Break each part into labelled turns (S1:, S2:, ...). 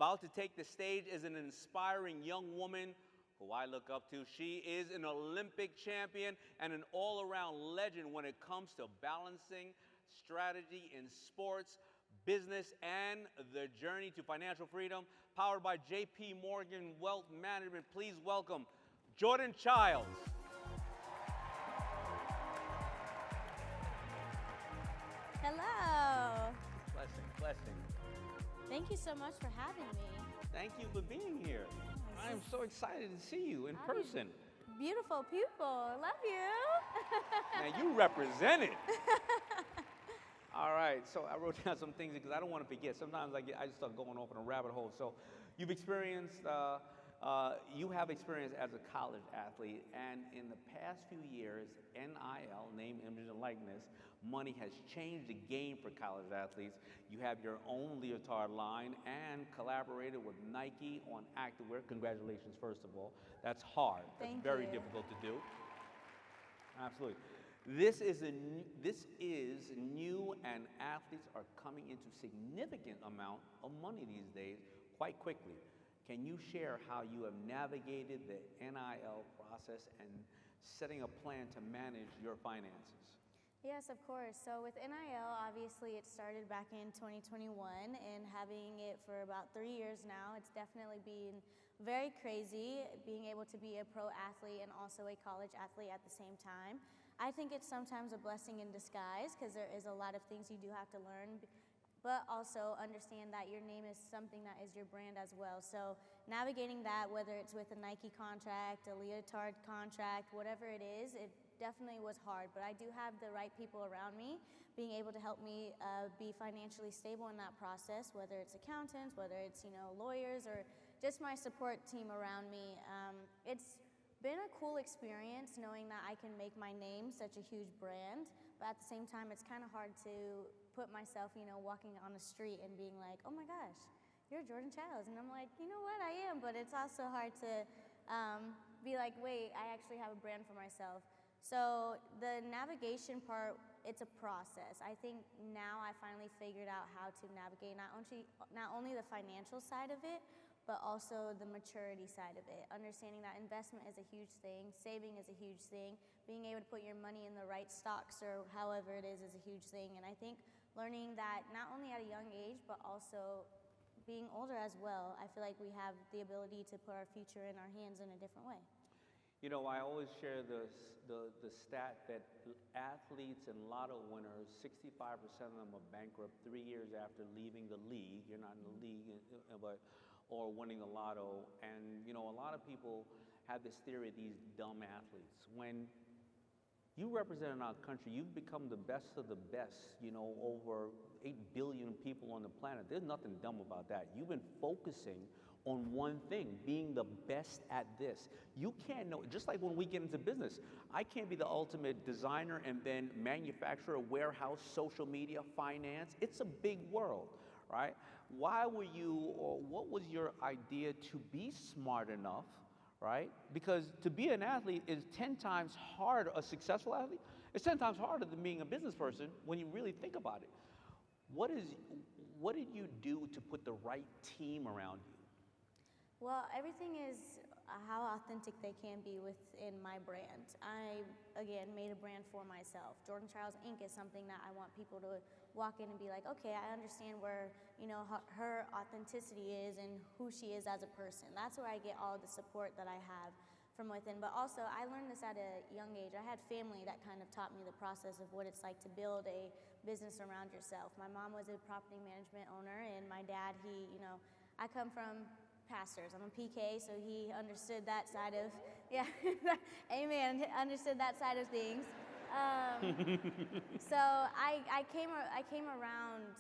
S1: About to take the stage is an inspiring young woman who I look up to. She is an Olympic champion and an all-around legend when it comes to balancing strategy in sports, business, and the journey to financial freedom. Powered by J.P. Morgan Wealth Management, please welcome Jordan Chiles.
S2: Hello.
S1: Blessing.
S2: Thank you so much for having me.
S1: Thank you for being here. I am so excited to see you in person.
S2: Beautiful people. Love you.
S1: Now you represent it. All right, so I wrote down some things because I don't want to forget. Sometimes I just start going off in a rabbit hole. So you have experience as a college athlete, and in the past few years, NIL, name, image, and likeness, money has changed the game for college athletes. You have your own leotard line and collaborated with Nike on activewear. Congratulations, first of all. That's hard. That's very difficult to do. Absolutely. This is new, and athletes are coming into significant amount of money these days quite quickly. Can you share how you have navigated the NIL process and setting a plan to manage your finances?
S2: Yes, of course. So with NIL, obviously it started back in 2021, and having it for about 3 years now, it's definitely been very crazy being able to be a pro athlete and also a college athlete at the same time. I think it's sometimes a blessing in disguise because there is a lot of things you do have to learn, but also understand that your name is something that is your brand as well. So navigating that, whether it's with a Nike contract, a leotard contract, whatever it is, it definitely was hard, but I do have the right people around me being able to help me be financially stable in that process, whether it's accountants, whether it's lawyers, or just my support team around me. It's been a cool experience knowing that I can make my name such a huge brand, but at the same time it's kind of hard to put myself, walking on the street and being like, oh my gosh, you're Jordan Chiles, and I'm like, you know what, I am, but it's also hard to be like, wait, I actually have a brand for myself. So the navigation part, it's a process. I think now I finally figured out how to navigate not only the financial side of it, but also the maturity side of it. Understanding that investment is a huge thing, saving is a huge thing, being able to put your money in the right stocks or however it is a huge thing. And I think learning that not only at a young age, but also being older as well, I feel like we have the ability to put our future in our hands in a different way.
S1: I always share the stat that athletes and lotto winners, 65% of them are bankrupt 3 years after leaving the league. You're not in the league, or winning the lotto. And, a lot of people have this theory of these dumb athletes. When you represent our country, you've become the best of the best, over 8 billion people on the planet. There's nothing dumb about that. You've been focusing on one thing, being the best at this. You can't know, just like when we get into business, I can't be the ultimate designer and then manufacturer, warehouse, social media, finance. It's a big world, right? Why were you, or what was your idea to be smart enough, right? Because to be an athlete is 10 times harder, a successful athlete, it's 10 times harder than being a business person when you really think about it. What did you do to put the right team around you?
S2: Well, everything is how authentic they can be within my brand. I, again, made a brand for myself. Jordan Chiles Inc. is something that I want people to walk in and be like, okay, I understand where, her authenticity is and who she is as a person. That's where I get all the support that I have from within. But also, I learned this at a young age. I had family that kind of taught me the process of what it's like to build a business around yourself. My mom was a property management owner, and my dad, I come from pastors. I'm a PK, so he understood that side of, amen, understood that side of things. So I came around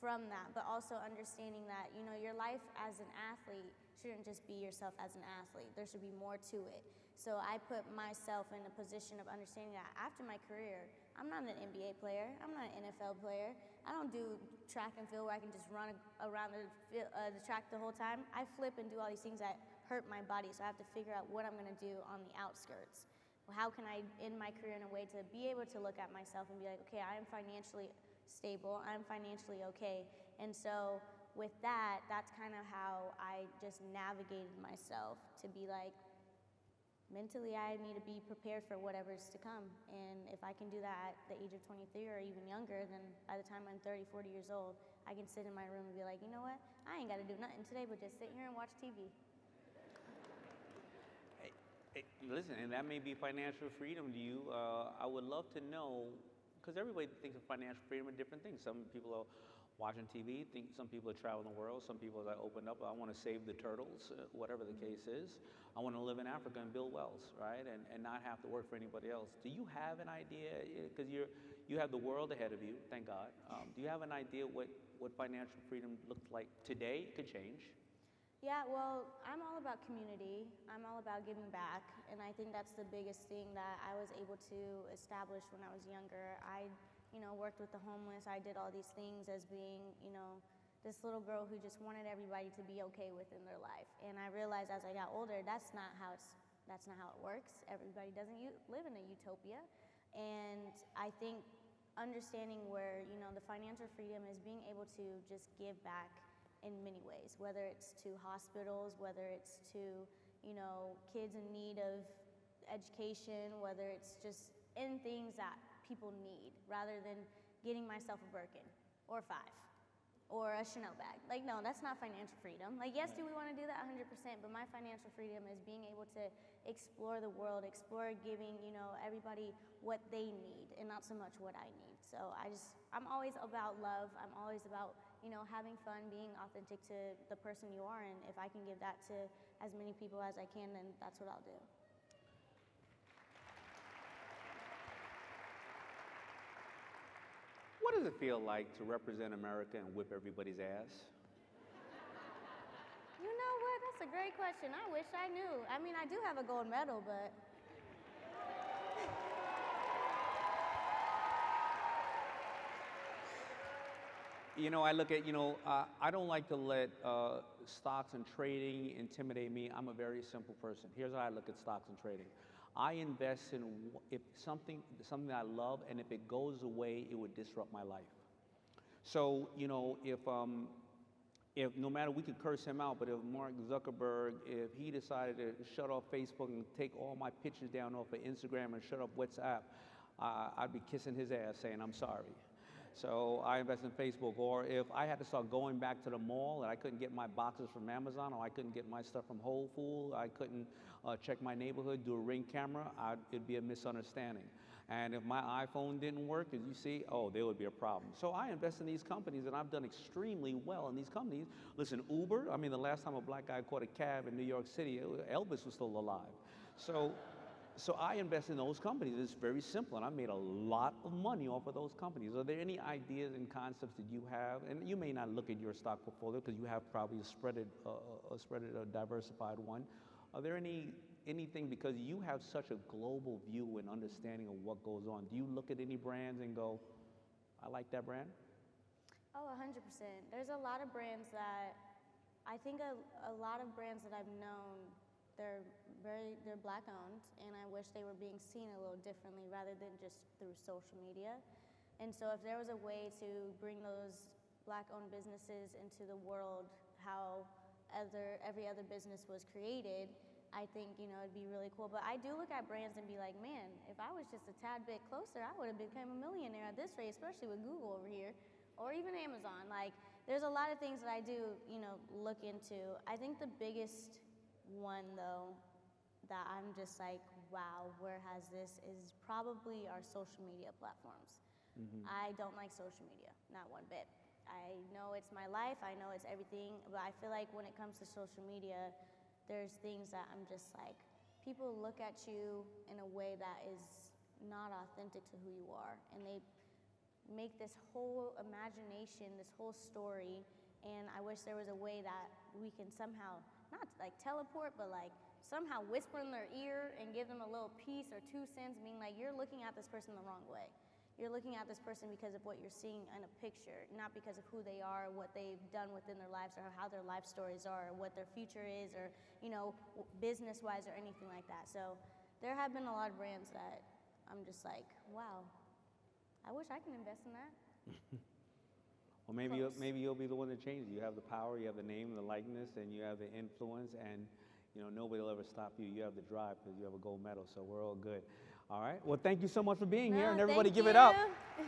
S2: from that, but also understanding that, your life as an athlete shouldn't just be yourself as an athlete. There should be more to it. So I put myself in a position of understanding that after my career, I'm not an NBA player. I'm not an NFL player. I don't do track and field where I can just run around the track the whole time. I flip and do all these things that hurt my body, so I have to figure out what I'm going to do on the outskirts. How can I end my career in a way to be able to look at myself and be like, okay, I am financially stable, I'm financially okay. And so with that, that's kind of how I just navigated myself to be like, mentally I need to be prepared for whatever's to come. And if I can do that at the age of 23 or even younger, then by the time I'm 30, 40 years old, I can sit in my room and be like, you know what? I ain't got to do nothing today but just sit here and watch TV.
S1: Listen, and that may be financial freedom to you. I would love to know, because everybody thinks of financial freedom as different things. Some people are watching TV, some people are traveling the world, some people are like, open up, I want to save the turtles, whatever the case is. I want to live in Africa and build wells, right? And not have to work for anybody else. Do you have an idea, because you have the world ahead of you, thank God. Do you have an idea what financial freedom looks like today? It could change.
S2: Yeah, well, I'm all about community. I'm all about giving back, and I think that's the biggest thing that I was able to establish when I was younger. I, worked with the homeless. I did all these things as being, this little girl who just wanted everybody to be okay within their life. And I realized as I got older, that's not how it works. Everybody doesn't live in a utopia, and I think understanding where, the financial freedom is being able to just give back in many ways, whether it's to hospitals, whether it's to, kids in need of education, whether it's just in things that people need, rather than getting myself a Birkin or 5 or a Chanel bag. Like, no, that's not financial freedom. Like, yes, do we want to do that? 100%, but my financial freedom is being able to explore the world, explore giving, everybody what they need and not so much what I need. So I'm always about love. I'm always about, having fun, being authentic to the person you are, and if I can give that to as many people as I can, then that's what I'll do.
S1: What does it feel like to represent America and whip everybody's ass?
S2: You know what? That's a great question. I wish I knew. I mean, I do have a gold medal, but...
S1: I look at, I don't like to let stocks and trading intimidate me. I'm a very simple person. Here's how I look at stocks and trading. I invest in if something that I love, and if it goes away, it would disrupt my life. So, if no matter, we could curse him out, but if Mark Zuckerberg, if he decided to shut off Facebook and take all my pictures down off of Instagram and shut off WhatsApp, I'd be kissing his ass saying, I'm sorry. So I invest in Facebook. Or if I had to start going back to the mall and I couldn't get my boxes from Amazon, or I couldn't get my stuff from Whole Foods, I couldn't check my neighborhood, do a Ring camera, it'd be a misunderstanding. And if my iPhone didn't work, as you see, there would be a problem. So I invest in these companies, and I've done extremely well in these companies. Listen, Uber, I mean, the last time a black guy caught a cab in New York City, Elvis was still alive. So I invest in those companies. It's very simple, and I made a lot of money off of those companies. Are there any ideas and concepts that you have? And you may not look at your stock portfolio because you have probably a diversified one. Are there anything, because you have such a global view and understanding of what goes on, do you look at any brands and go, I like that brand?
S2: Oh, 100%. There's a lot of brands that, I think a lot of brands that I've known, they're black owned, and I wish they were being seen a little differently rather than just through social media. And so if there was a way to bring those black owned businesses into the world, how every other business was created, I think, it'd be really cool. But I do look at brands and be like, man, if I was just a tad bit closer, I would have become a millionaire at this rate, especially with Google over here, or even Amazon. Like, there's a lot of things that I do, look into. I think the biggest one, though, that I'm just like, wow, where has this, is probably our social media platforms. Mm-hmm. I don't like social media, not one bit. I know it's my life, I know it's everything, but I feel like when it comes to social media, there's things that I'm just like, people look at you in a way that is not authentic to who you are, and they make this whole imagination, this whole story, and I wish there was a way that we can somehow, not like teleport, but like somehow whisper in their ear and give them a little piece or 2 cents, meaning like you're looking at this person the wrong way. You're looking at this person because of what you're seeing in a picture, not because of who they are, what they've done within their lives, or how their life stories are, or what their future is, or, business-wise or anything like that. So there have been a lot of brands that I'm just like, wow, I wish I can invest in that.
S1: Well, maybe
S2: close.
S1: maybe you'll be the one that changes. You have the power, you have the name, the likeness, and you have the influence, and nobody will ever stop you. You have the drive because you have a gold medal, so we're all good. All right. Well, thank you so much for being here,
S2: No,
S1: and everybody
S2: thank
S1: give it up.
S2: you.